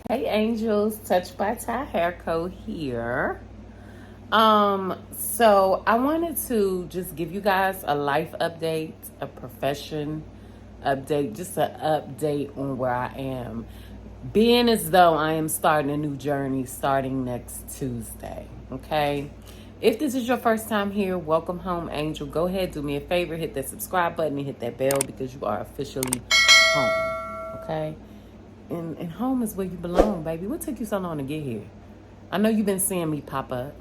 Hey angels, Touched by TyHairCo here. So I wanted to just give you guys a life update, a profession update, just an update on where I am. Being as though I am starting a new journey starting next Tuesday. Okay. If this is your first time here, welcome home, angel. Go ahead, do me a favor, hit that subscribe button and hit that bell because you are officially home. Okay. And home is where you belong, baby. What took you so long to get here? I know you've been seeing me pop up.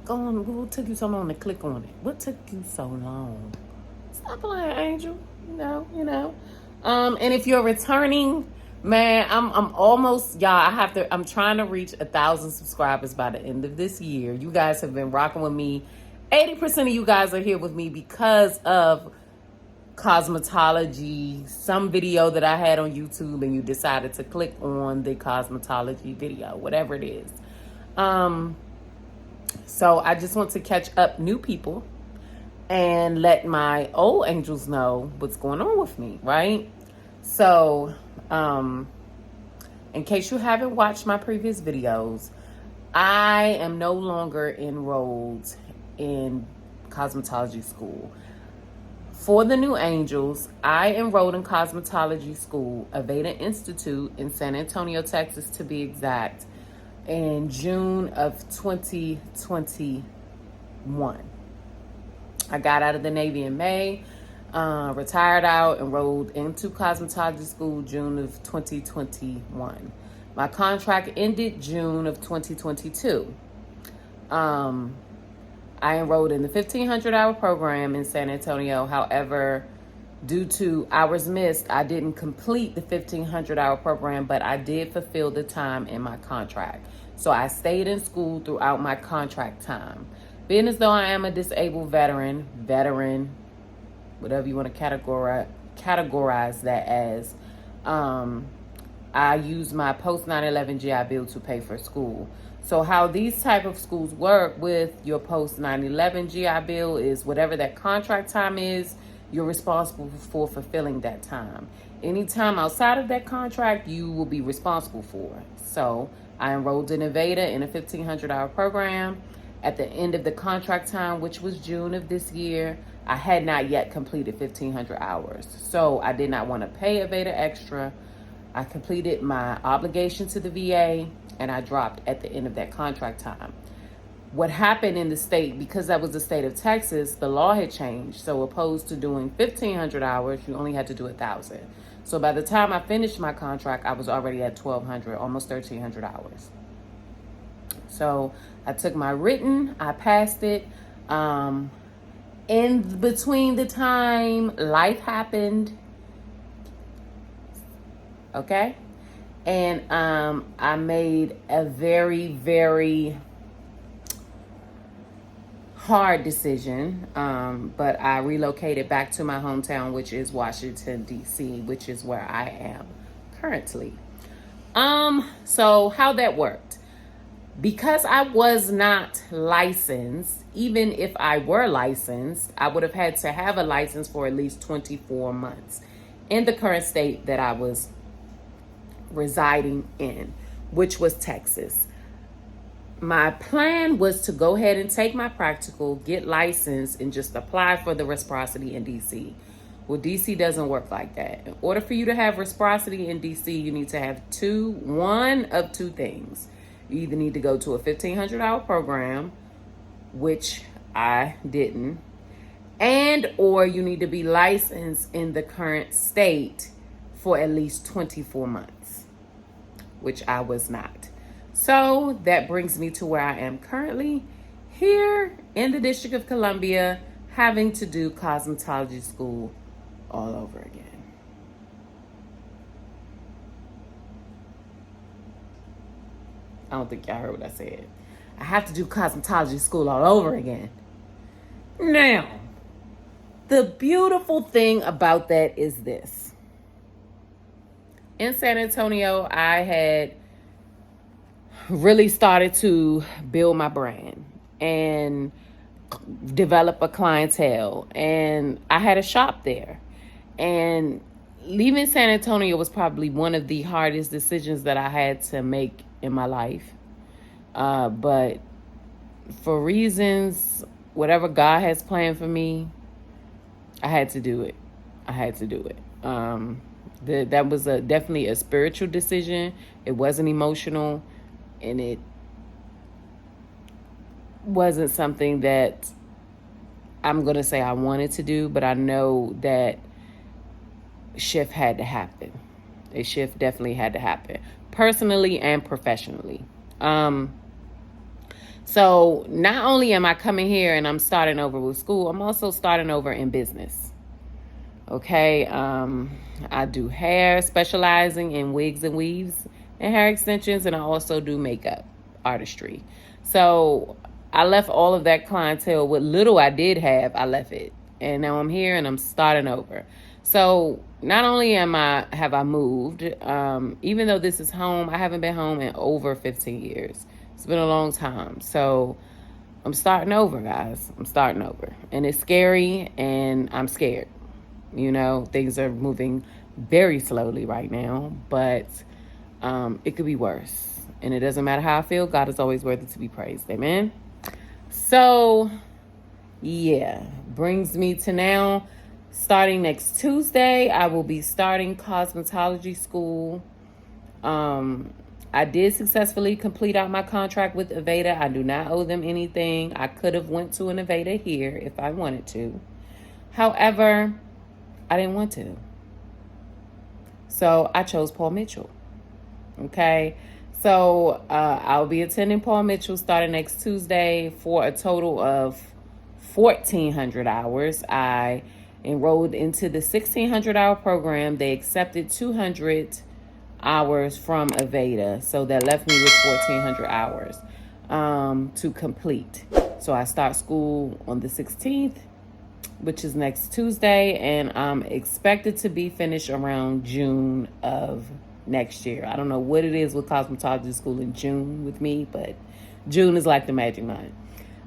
Go on, what took you so long to click on it? What took you so long? Stop playing, Angel. And if you're returning, man, I'm almost, y'all, I'm trying to reach 1,000 subscribers by the end of this year. You guys have been rocking with me. 80% of you guys are here with me because of cosmetology, some video that I had on YouTube, and you decided to click on the cosmetology video, whatever it is. So I just want to catch up new people and let my old angels know what's going on with me, right? So, in case you haven't watched my previous videos, I am no longer enrolled in cosmetology school. For the new angels, I enrolled in cosmetology school, Aveda Institute in San Antonio, Texas, to be exact, in June of 2021. I got out of the Navy in May, retired out, enrolled into cosmetology school June of 2021. My contract ended June of 2022. I enrolled in the 1,500-hour program in San Antonio. However, due to hours missed, I didn't complete the 1,500-hour program, but I did fulfill the time in my contract. So I stayed in school throughout my contract time. Being as though I am a disabled veteran, whatever you want to categorize that as, I use my post 9/11 GI Bill to pay for school. So how these type of schools work with your post 9/11 GI Bill is whatever that contract time is, you're responsible for fulfilling that time. Any time outside of that contract, you will be responsible for. So I enrolled in Aveda in a 1,500-hour program. At the end of the contract time, which was June of this year, I had not yet completed 1,500 hours. So I did not want to pay Aveda extra. I completed my obligation to the VA, and I dropped at the end of that contract time. What happened in the state, because that was the state of Texas, the law had changed. So opposed to doing 1,500 hours, you only had to do 1,000. So by the time I finished my contract, I was already at 1,200, almost 1,300 hours. So I took my written, I passed it. In between the time, life happened. Okay? And I made a very, very hard decision, but I relocated back to my hometown, which is Washington, D.C., which is where I am currently. So how that worked. Because I was not licensed, even if I were licensed, I would have had to have a license for at least 24 months in the current state that I was residing in, which was Texas. My plan was to go ahead and take my practical, get licensed, and just apply for the reciprocity in DC. Well, DC doesn't work like that. In order for you to have reciprocity in DC, you need to have one of two things. You either need to go to a 1,500-hour program, which I didn't, or you need to be licensed in the current state for at least 24 months, which I was not. So that brings me to where I am currently, here in the District of Columbia, having to do cosmetology school all over again. I don't think y'all heard what I said. I have to do cosmetology school all over again. Now, the beautiful thing about that is this. In San Antonio, I had really started to build my brand and develop a clientele. And I had a shop there. And leaving San Antonio was probably one of the hardest decisions that I had to make in my life. But for reasons, whatever God has planned for me, I had to do it. I had to do it. That was definitely a spiritual decision. It wasn't emotional, and it wasn't something that I'm going to say I wanted to do, but I know that shift had to happen. A shift definitely had to happen, personally and professionally. So not only am I coming here and I'm starting over with school, I'm also starting over in business. Okay, I do hair, specializing in wigs and weaves and hair extensions, and I also do makeup artistry. So I left all of that clientele. What little I did have, I left it, and now I'm here and I'm starting over. So not only have I moved, even though this is home, I haven't been home in over 15 years. It's been a long time. So I'm starting over, guys. I'm starting over, and it's scary, and I'm scared. You know, things are moving very slowly right now, but it could be worse. And it doesn't matter how I feel. God is always worthy to be praised. Amen. So, yeah, brings me to now. Starting next Tuesday, I will be starting cosmetology school. I did successfully complete out my contract with Aveda. I do not owe them anything. I could have went to an Aveda here if I wanted to. However, I didn't want to. So I chose Paul Mitchell. Okay. So I'll be attending Paul Mitchell starting next Tuesday for a total of 1,400 hours. I enrolled into the 1,600-hour program. They accepted 200 hours from Aveda. So that left me with 1,400 hours to complete. So I start school on the 16th. Which is next Tuesday, and I'm expected to be finished around June of next year. I don't know what it is with cosmetology school in June with me, but June is like the magic month.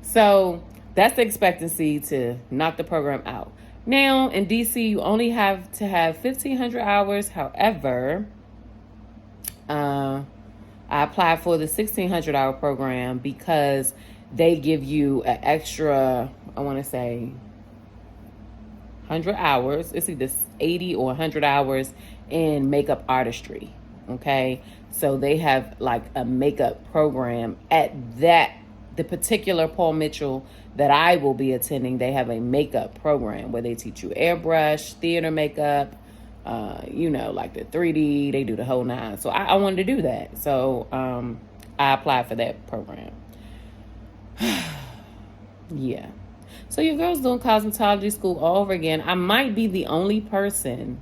So that's the expectancy to knock the program out. Now, in DC, you only have to have 1,500 hours. However, I applied for the 1,600-hour program because they give you an extra, I want to say, 100 hours. It's either 80 or 100 hours in makeup artistry. Okay. So they have like a makeup program at the particular Paul Mitchell that I will be attending. They have a makeup program where they teach you airbrush, theater makeup, like the 3D, they do the whole nine. So I wanted to do that. So, I applied for that program. Yeah. So your girl's doing cosmetology school all over again. I might be the only person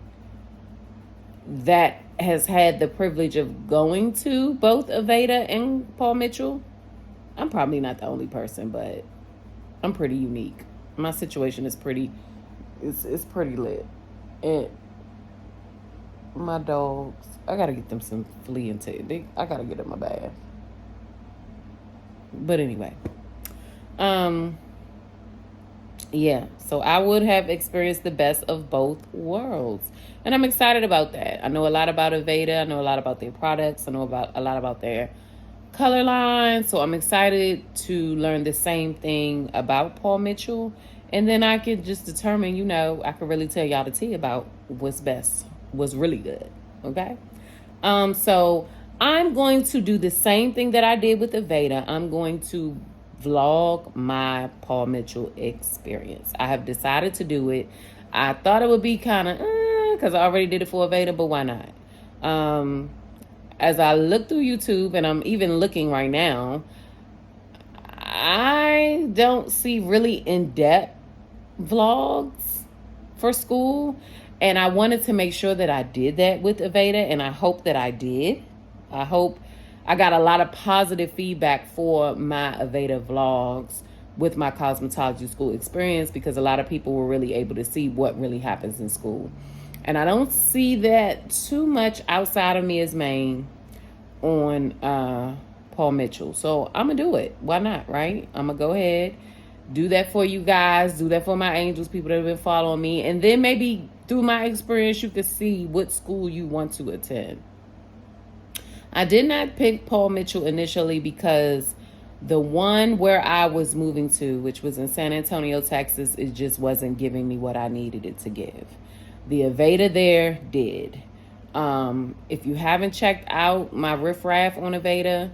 that has had the privilege of going to both Aveda and Paul Mitchell. I'm probably not the only person, but I'm pretty unique. My situation is it's pretty lit. And my dogs, I gotta get them some flea and tick. I gotta get them a bath. But anyway, yeah, so I would have experienced the best of both worlds. And I'm excited about that. I know a lot about Aveda. I know a lot about their products. I know a lot about their color line. So I'm excited to learn the same thing about Paul Mitchell. And then I can just determine, I can really tell y'all the tea about what's best, what's really good. Okay? So I'm going to do the same thing that I did with Aveda. I'm going to vlog my Paul Mitchell experience. I have decided to do it. I thought it would be kind of because I already did it for Aveda, but why not? As I look through YouTube, and I'm even looking right now, I don't see really in-depth vlogs for school, and I wanted to make sure that I did that with Aveda, and I hope that I did. I hope I got a lot of positive feedback for my Aveda vlogs with my cosmetology school experience, because a lot of people were really able to see what really happens in school. And I don't see that too much outside of Mia's Main on Paul Mitchell. So I'm going to do it. Why not, right? I'm going to go ahead, do that for you guys, do that for my angels, people that have been following me, and then maybe through my experience, you can see what school you want to attend. I did not pick Paul Mitchell initially because the one where I was moving to, which was in San Antonio, Texas, it just wasn't giving me what I needed it to give. The Aveda there did. If you haven't checked out my riffraff on Aveda,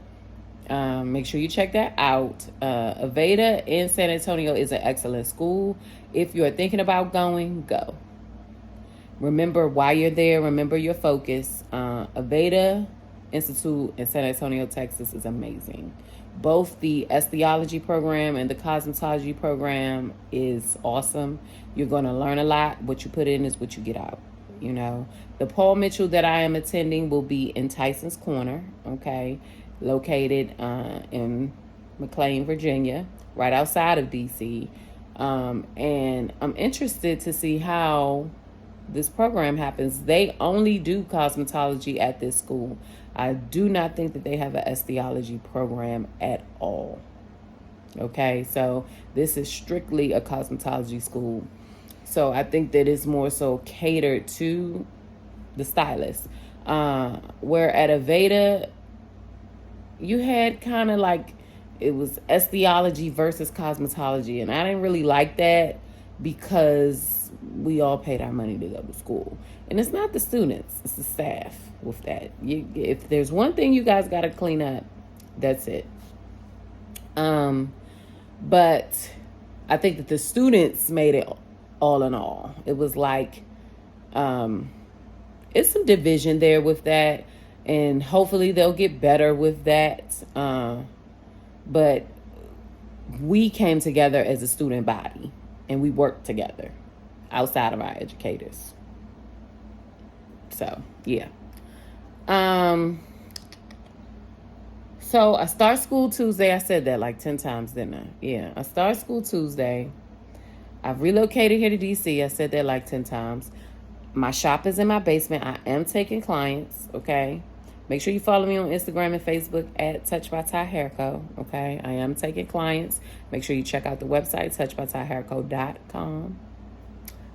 make sure you check that out. Aveda in San Antonio is an excellent school. If you're thinking about going, go. Remember why you're there. Remember your focus. Aveda Institute in San Antonio, Texas is amazing. Both the osteology program and the cosmetology program is awesome. You're going to learn a lot. What you put in is what you get out. You know, the Paul Mitchell that I am attending will be in Tyson's Corner, okay, located in McLean, Virginia, right outside of DC. And I'm interested to see how this program happens. They only do cosmetology at this school. I do not think that they have an osteology program at all. Okay, so this is strictly a cosmetology school. So I think that it's more so catered to the stylist. Where at Aveda, you had kind of like, it was osteology versus cosmetology. And I didn't really like that because we all paid our money to go to school. And it's not the students, it's the staff with that. If there's one thing you guys got to clean up, that's it. But I think that the students made it all in all. It was like, it's some division there with that. And hopefully they'll get better with that. But we came together as a student body and we worked together outside of our educators. So, yeah. So I start school Tuesday. I said that like 10 times, didn't I? Yeah, I start school Tuesday. I've relocated here to DC. I said that like 10 times. My shop is in my basement. I am taking clients, okay? Make sure you follow me on Instagram and Facebook at TouchedByTyHairCo, okay? I am taking clients. Make sure you check out the website, TouchedByTyHairCo.com.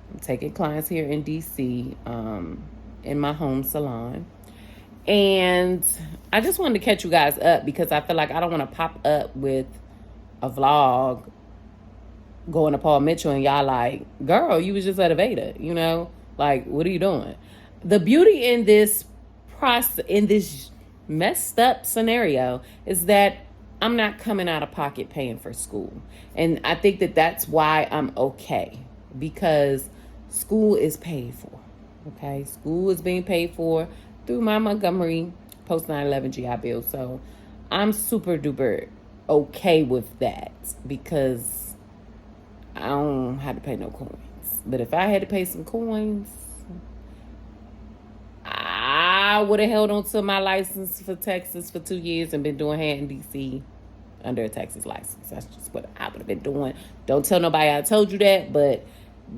I'm taking clients here in DC in my home salon. And I just wanted to catch you guys up because I feel like I don't want to pop up with a vlog going to Paul Mitchell and y'all like, girl, you was just at Aveda, you know? Like, what are you doing? The beauty in this process, in this messed up scenario, is that I'm not coming out of pocket paying for school. And I think that that's why I'm okay, because school is paid for, okay? School is being paid for through my Montgomery post 9/11 GI Bill. So I'm super duper okay with that because I don't have to pay no coins. But if I had to pay some coins, I would have held on to my license for Texas for 2 years and been doing hair in DC under a Texas license. That's just what I would have been doing. Don't tell nobody I told you that, but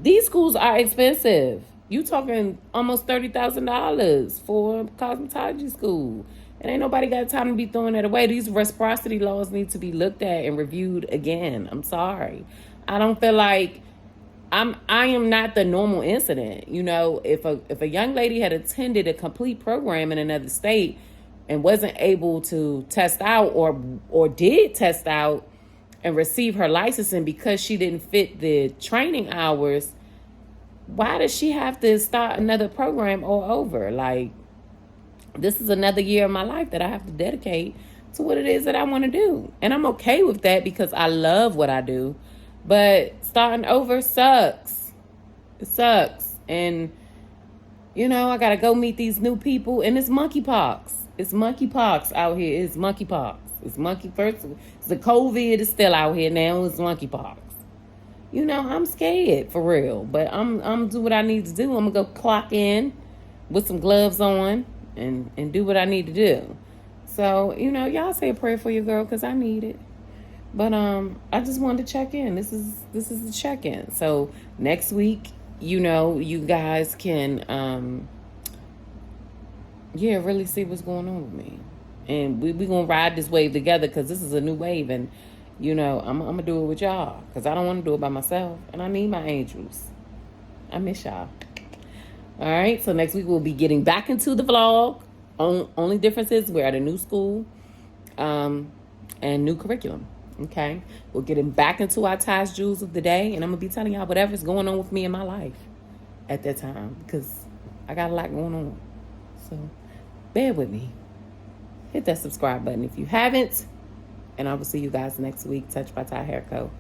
these schools are expensive. You talking almost $30,000 for a cosmetology school. And ain't nobody got time to be throwing that away. These reciprocity laws need to be looked at and reviewed again. I'm sorry. I don't feel like I am not the normal incident. You know, if a young lady had attended a complete program in another state and wasn't able to test out or did test out and receive her licensing because she didn't fit the training hours, why does she have to start another program all over? Like, this is another year of my life that I have to dedicate to what it is that I want to do. And I'm okay with that because I love what I do. But starting over sucks. It sucks. And, you know, I got to go meet these new people. And it's monkeypox. It's monkeypox out here. It's monkeypox. It's first. The COVID is still out here now. It's monkeypox. You know, I'm scared for real. But I'm do what I need to do. I'm going to go clock in with some gloves on and do what I need to do. So, you know, y'all say a prayer for your girl because I need it. But I just wanted to check in. This is the check-in. So next week, you know, you guys can really see what's going on with me. And we gonna ride this wave together because this is a new wave, and you know, I'm gonna do it with y'all because I don't want to do it by myself, and I need my angels. I miss y'all. All right, so next week we'll be getting back into the vlog. Only difference is we're at a new school and new curriculum. Okay, we're getting back into our Ties Jewels of the day, and I'm gonna be telling y'all whatever's going on with me in my life at that time, because I got a lot going on. So bear with me. Hit that subscribe button if you haven't, and I will see you guys next week. Touched by Ty Hair Co.